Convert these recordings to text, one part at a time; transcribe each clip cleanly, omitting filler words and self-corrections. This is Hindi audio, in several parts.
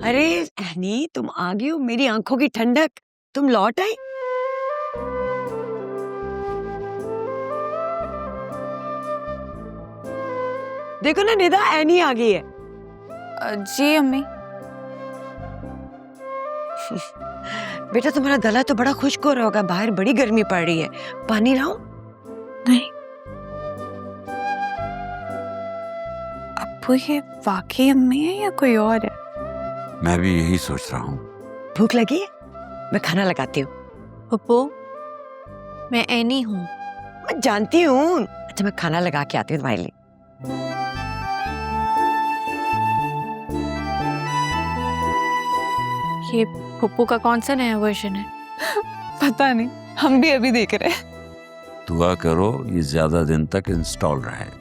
अरे एनी, तुम आ गई हो, मेरी आंखों की ठंडक। तुम लौट आई। देखो ना निदा, एनी आ गई है। जी अम्मी। बेटा तुम्हारा गला तो बड़ा खुश्क हो रहा होगा, बाहर बड़ी गर्मी पड़ रही है। पानी लाऊं? नहीं अब्बू, ये वाकई अम्मी है या कोई और है? मैं भी यही सोच रहा हूँ। भूख लगी है? मैं खाना लगाती हूँ। अब्बू, मैं एनी हूँ। मैं जानती हूँ। अच्छा मैं खाना लगा के आती हूँ तुम्हारे लिए। ये पप्पू का कौन सा नया वर्जन है? पता नहीं, हम भी अभी देख रहे हैं। दुआ करो ये ज्यादा दिन तक इंस्टॉल रहे।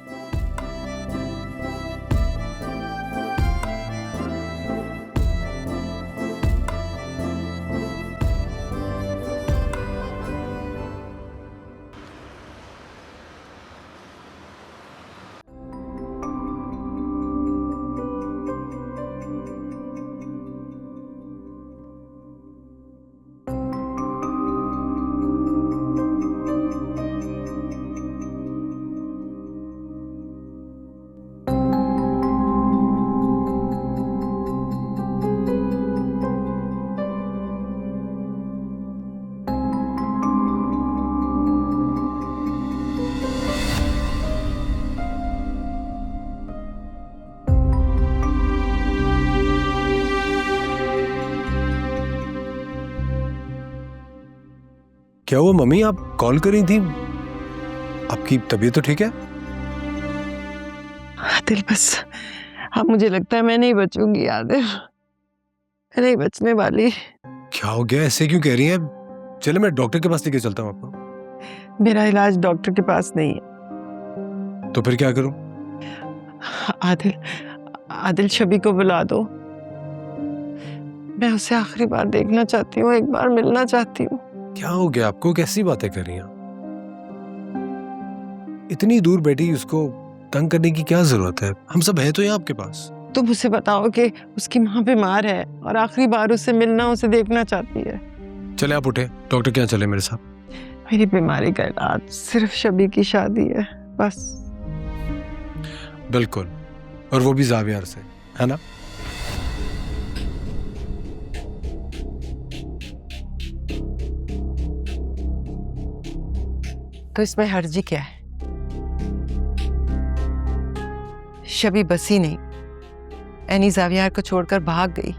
क्या हुआ मम्मी, आप कॉल करी थी? आपकी तबीयत तो ठीक है? आदिल बस अब मुझे लगता है मैं नहीं बचूंगी। आदिल मैं नहीं बचने वाली। क्या हो गया, ऐसे क्यों कह रही हैं? चले मैं डॉक्टर के पास लेके चलता हूँ आपको। मेरा इलाज डॉक्टर के पास नहीं है। तो फिर क्या करूं? आदिल आदिल शबी को बुला दो। मैं उसे आखिरी बार देखना चाहती हूँ, एक बार मिलना चाहती हूँ। क्या हो गया आपको, कैसी बातें कर रही हैं? इतनी दूर बैठी उसको तंग करने की क्या जरूरत है? हम सब हैं तो यहाँ आपके पास। तुम उसे बताओ कि उसकी माँ बीमार है और आखिरी बार उसे मिलना, उसे देखना चाहती है। चले आप उठे, डॉक्टर के यहाँ चले मेरे साथ। मेरी बीमारी का इलाज सिर्फ शबी की शादी है, बस। बिल्कुल, और वो भी जावियार से, है ना? तो इसमें हर्जी क्या है? शबी बसी नहीं, एनी जावियार को छोड़कर भाग गई।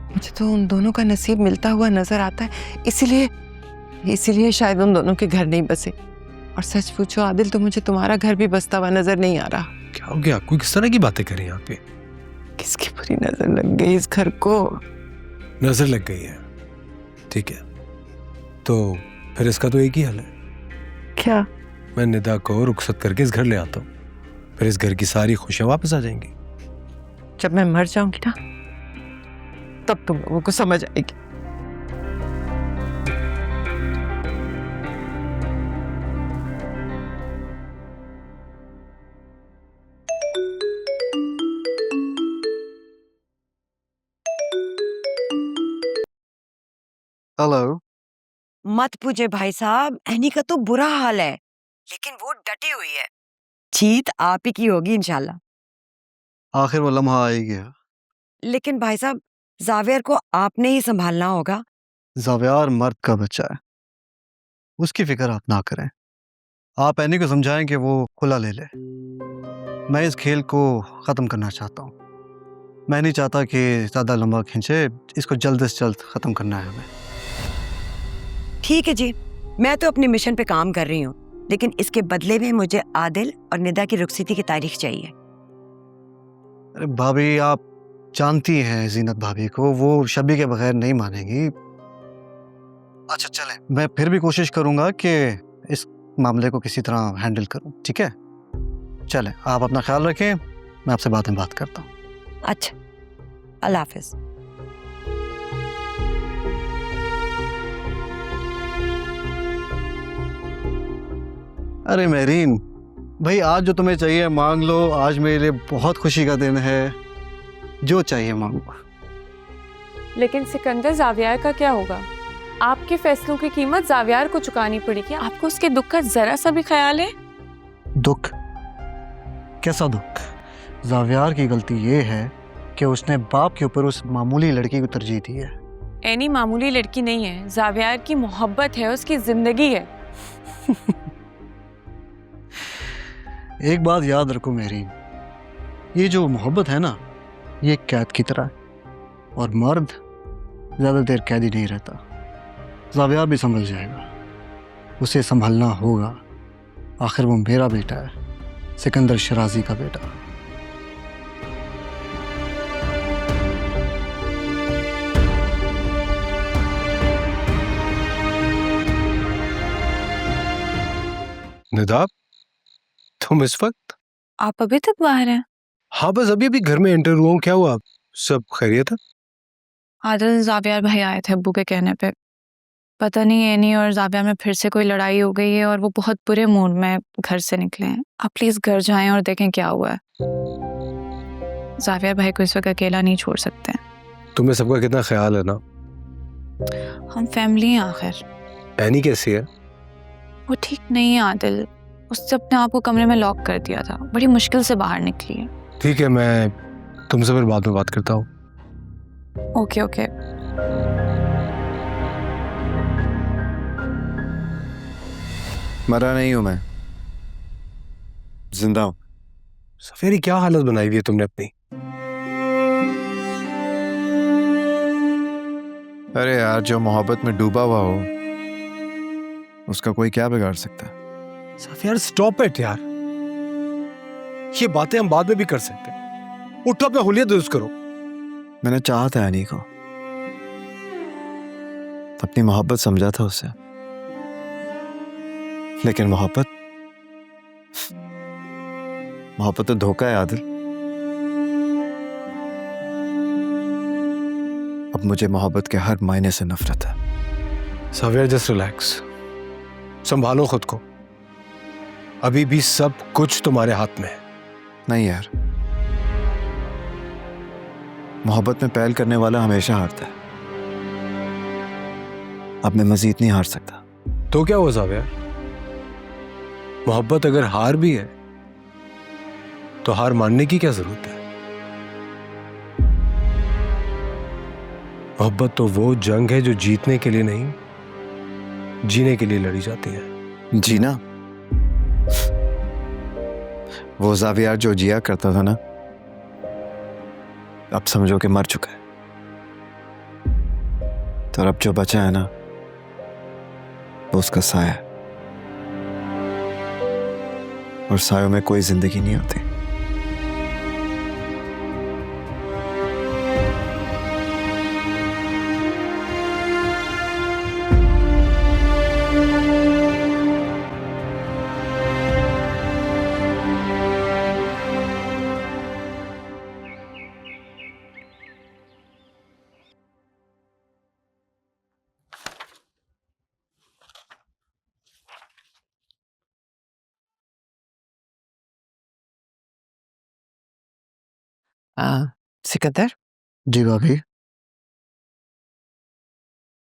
मुझे तो उन दोनों का नसीब मिलता हुआ नजर आता है, इसीलिए शायद उन दोनों के घर नहीं बसे। और सच पूछो आदिल, तो मुझे तुम्हारा घर भी बसता हुआ नजर नहीं आ रहा। क्या हो गया आपको, किस तरह की बातें करें यहाँ पे? किसकी बुरी नजर लग गई इस घर को? नजर लग गई है, ठीक है, तो फिर इसका तो एक ही हल है। क्या? मैं निदा को रुखसत करके इस घर ले आता हूँ, फिर इस घर की सारी खुशियां वापस आ जाएंगी। जब मैं मर जाऊंगी ना, तब तुम लोगों को समझ आएगी। हेलो। मत पूछे भाई साहब, एनी का तो बुरा हाल है, लेकिन वो डटी हुई है। जीत आप ही की होगी इंशाल्लाह। आखिर वो लम्हा आ ही गया। लेकिन भाई साहब, जावियर को आपने ही संभालना होगा। ज़ावियार मर्द का बच्चा है, उसकी फिक्र आप ना करें। आप एनी को समझाएं कि वो खुला ले ले। मैं इस खेल को ख़त्म करना चाहता हूँ। मैं नहीं चाहता कि ज़्यादा लंबा खींचे, इसको जल्द से जल्द ख़त्म करना है हमें। ठीक है जी, मैं तो अपने मिशन पे काम कर रही हूँ, लेकिन इसके बदले में मुझे आदिल और निदा की रुखसती की तारीख चाहिए। अरे भाभी, आप जानती हैं जीनत भाभी को, वो शबी के बगैर नहीं मानेंगी। अच्छा चलें, मैं फिर भी कोशिश करूँगा कि इस मामले को किसी तरह हैंडल करूँ, ठीक है? चलें, आप अपना ख्याल रखें, मैं आपसे बाद में बात करता हूँ। अच्छा, अल्लाह हाफिज। अरे मेरीन भाई, आज जो तुम्हें चाहिए मांग लो। आज मेरे लिए बहुत खुशी का दिन है। जो चाहिए मांगो। लेकिन सिकंदर, जावियार का क्या होगा? आपके फैसलों की कीमत जावियार को चुकानी पड़ेगी। आपको उसके दुख का जरा सा भी ख्याल है? दुख? कैसा दुख? जावियार की गलती ये है कि उसने बाप के ऊपर उस मामूली लड़की को तरजीह दी है। एनी मामूली लड़की नहीं है, जावियार की मोहब्बत है, उसकी जिंदगी है। एक बात याद रखो मेरी, ये जो मोहब्बत है ना, ये कैद की तरह है, और मर्द ज़्यादा देर कैदी नहीं रहता। जावियार भी संभल जाएगा, उसे संभलना होगा। आखिर वो मेरा बेटा है, सिकंदर शराजी का बेटा। निदाब, तुम इस वक्त? आप अभी तक बाहर हैं? हाँ, बस अभी अभी घर में एंटर हुआ हूँ। क्या हुआ? सब खैरियत है? आदिल, जावियार भाई आए थे अब्बू के कहने पे। पता नहीं एनी और जावियार में फिर से कोई लड़ाई हो गई है और वो बहुत बुरे मूड में घर से निकले हैं। आप प्लीज घर जाएं और देखें क्या हुआ है। जावियार भाई को इस वक्त अकेला नहीं छोड़ सकते हैं। तुम्हें सबका कितना ख्याल है ना? हम फैमिली हैं आखिर। एनी कैसी है? वो ठीक नहीं है आदिल, उसने अपने आप को कमरे में लॉक कर दिया था, बड़ी मुश्किल से बाहर निकली है। ठीक है, मैं तुमसे फिर बाद में बात करता हूँ। Okay okay. मरा नहीं हूं मैं, जिंदा हूं। सफेरी, क्या हालत बनाई हुई है तुमने अपनी? अरे यार, जो मोहब्बत में डूबा हुआ हो उसका कोई क्या बिगाड़ सकता है? सफियार, स्टॉप इट यार। ये बातें हम बाद में भी कर सकते हैं। उठो, अपना हुलिया दुरुस्त करो। मैंने चाहा था यानी को, अपनी मोहब्बत समझा था उससे, लेकिन मोहब्बत तो धोखा है आदिल। अब मुझे मोहब्बत के हर मायने से नफरत है। सफियार, जस्ट रिलैक्स, संभालो खुद को। अभी भी सब कुछ तुम्हारे हाथ में है। नहीं यार, मोहब्बत में पहल करने वाला हमेशा हारता है। अब मैं मजीद नहीं हार सकता। तो क्या हुआ सफियार? मोहब्बत अगर हार भी है तो हार मानने की क्या जरूरत है? मोहब्बत तो वो जंग है जो जीतने के लिए नहीं, जीने के लिए लड़ी जाती है। जीना? वो जावियार जो जिया करता था ना, अब समझो कि मर चुका है। तो अब जो बचा है ना, वो उसका साया है, और सायों में कोई जिंदगी नहीं होती। सिकंदर, जी भाभी।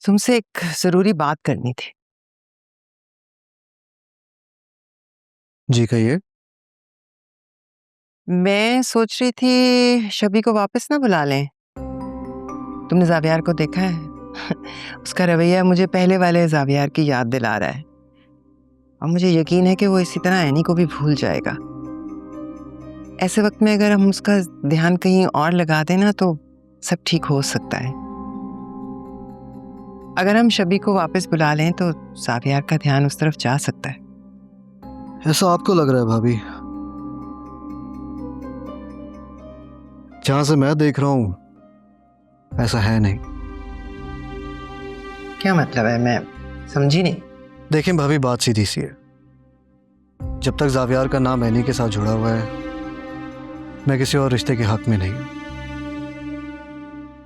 तुमसे एक जरूरी बात करनी थी। जी कहिए। मैं सोच रही थी शबी को वापस ना बुला लें। तुमने जावियार को देखा है? उसका रवैया मुझे पहले वाले जावियार की याद दिला रहा है, और मुझे यकीन है कि वो इसी तरह एनी को भी भूल जाएगा। ऐसे वक्त में अगर हम उसका ध्यान कहीं और लगा दें ना, तो सब ठीक हो सकता है। अगर हम शबी को वापस बुला लें तो जावियार का ध्यान उस तरफ जा सकता है। ऐसा आपको लग रहा है भाभी? जहां से मैं देख रहा हूं ऐसा है नहीं। क्या मतलब है? मैं समझी नहीं। देखें भाभी, बात सीधी सी है। जब तक जावियार का नाम एनी के साथ जुड़ा हुआ है, मैं किसी और रिश्ते के हक में नहीं हूं।